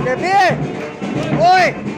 Devi! Oi!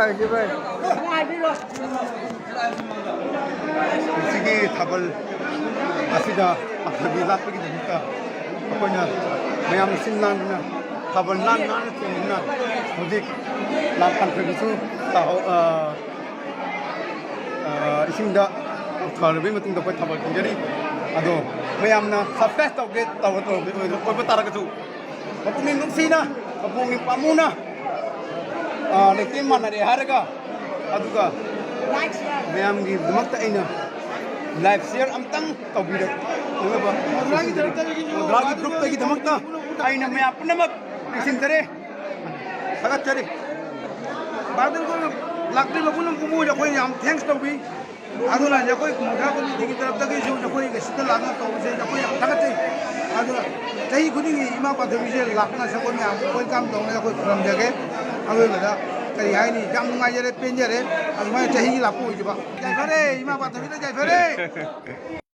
Gimana? Sige, thabal asida apagi lapagi dita. Akonya mayam sinlan na thabal nan nan na hodik lapan pegisu tahu isingda tharbi matung da thabal jadi ado mayam na success tawget koi batara ka tu kapungin nungsina kapungin pamuna lekin mana re harga aduga mayam gi dumakta ina live share amtang tawbira ngaba dragi group tagi dumakta aina mayam punamak isintare sagat chari Badal को लगते में कुछ कुमू जो कोई हम thanks तो भी आधुना जो कोई मोटा को भी की तरफ तक जो कोई के सिद्ध लाना तो उसे जो कोई तक से आधुना कहीं कुछ नहीं इमा पाथोबी से लाना सको में कोई काम तो नहीं कोई फ्रम जगह अब बता कहीं है नहीं जम नुमाई जरे पेंजरे अब मैं चाहिए लापू हुई जब जाए फिरे इमा पाथोबी तो जाए फिरे